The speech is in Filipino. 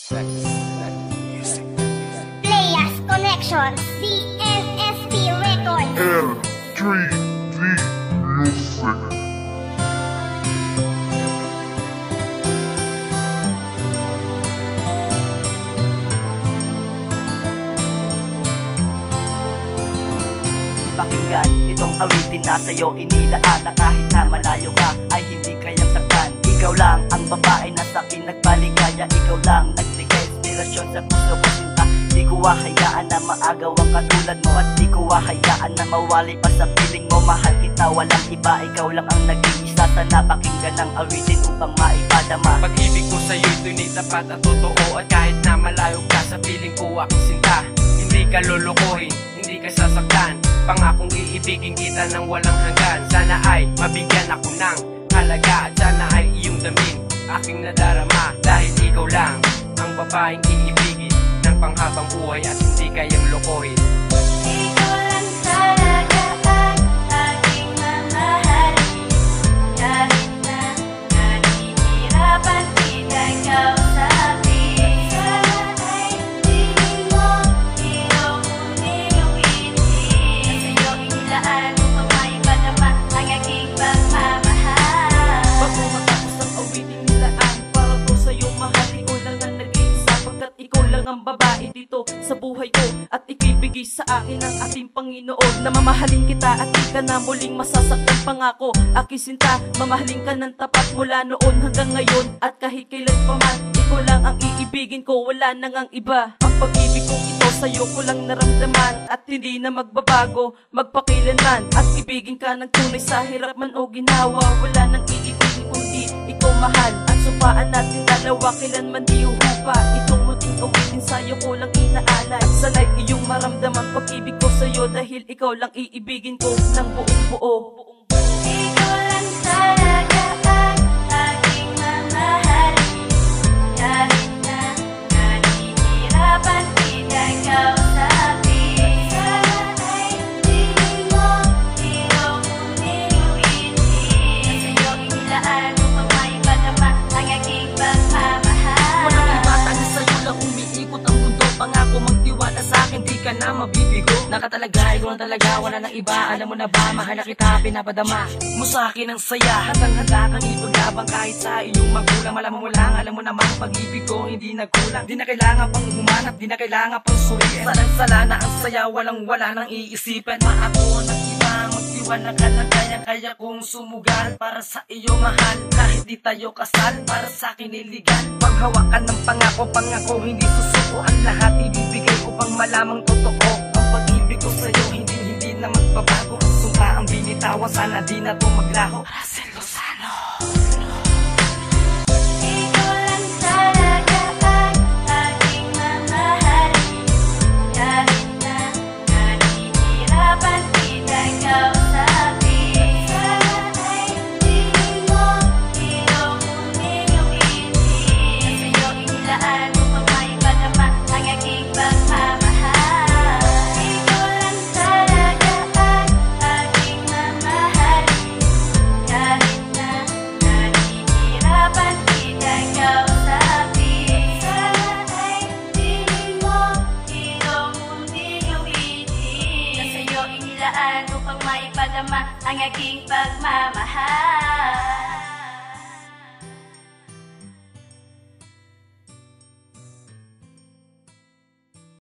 Players Connection, CFSP Records. R3D Music. Pakinggan itong awitin na sa'yo inilaan na kahit na malayo ka ay hindi kayang saktan. Ikaw lang ang babae na sa'kin nagpaligaya. Ikaw lang nagbigay inspirasyon sa puso ko sinta. Di ko hahayaan na maagaw ang katulad mo. At di ko hahayaan na mawali pa sa piling mo. Mahal kita, walang iba, ikaw lang ang nag-iisa. Sana pakinggan ang awitin upang maipadama. Pag-ibig ko sa'yo'y tunay, tapat at totoo. At kahit na malayo ka sa piling ko aking sinta, hindi ka lulukuhin, hindi ka sasaktan. Pangakong iibigin kita ng walang hanggan. Sana ay mabigyan ako ng halaga. At sana ay iyong damin aking nadarama. Dahil ikaw lang ang babaeng iibigin ng panghabang buhay at hindi kayang lokohin. Ikaw lang talaga ang aking mamahalin. Kahit na nahihirapan kitang kausapin. Sana ay tingin mo, ikaw ngunit yung inisip. Sa'yo inilaan upang maipadama ang aking pagmamahal. Bago matapos ang awiting nilaan, para to sa'yo mahal, ikaw lang ang nag-iisa. Pagkat ikaw lang ang babae dito sa buhay ko. At ikibigay sa akin ang ating Panginoon. Na mamahalin kita at di ka na muling masasaktan. Pangako, aking sinta, mamahalin ka ng tapat mula noon hanggang ngayon. At kahit kailan pa man, ikaw lang ang iibigin ko, wala nang ang iba. Ang pag-ibig kong ito sa'yo ko lang naramdaman. At hindi na magbabago, magpakilanman. At ibigin ka ng tunay sa hirap man o ginawa. Wala nang iibigin kundi ikaw mahal. At supaan natin dalawa, kailanman di uhupa. Itong muting awitin sa'yo ko lang inaalay. At sanay iyong maramdaman pag-ibig ko sa'yo. Dahil ikaw lang iibigin ko ng buong buo. Ikaw lang talaga ang aking mamahalin. Kahit na nahihirapan kitang kausapin. Sana ay tingin mo, ikaw ngunit yung inisip. Sa'yo inilaan upang maipadama ang aking pagmamahal. Walang iba, tanging sa'yo lang umiikot ang mundo. Pangako magtiwala sa'kin, di ka na mabibigo. Nakatalaga, ikaw lang talaga, wala nang iba. Alam mo na ba, mahal na kita, pinapadama mo sa'kin ang saya. Handang-handa kang ipaglabang kahit sa iyong magulang. Malaman mo lang, alam mo naman, pag-ibig ko hindi nagkulang. Di na kailangan pang humanap, di na kailangan pang suriin. Salang-sala na ang saya, walang-wala nang iisipan. Maako ng iba, magtiwala ka na kaya kong sumugal para sa iyo mahal. Kahit di tayo kasal, para sa'kin iligan. Paghawakan ng pangako, hindi susuko. Ang lahat ibibigay upang malamang totoo. Ang pag-ibig ko sa'yo, hindi na magbabago. Sumpa ang binitawan, sana di na to maglaho. Russell Lozano. Ikaw lang talaga ang aking mamahalin. Kahit na nahihirapan kitang kausapin. Sana ay tingin mo, ikaw ngunit yung inisip. Sa'yo inilaan upang maipadama ang aking pagmamahal. Ikaw lang talaga ang aking mamahalin. Kahit na nahihirapan kitang kausapin. Sana ay tingin mo, ikaw ngunit yung inisip. Sa'yo inilaan upang maipadama ang aking pagmamahal.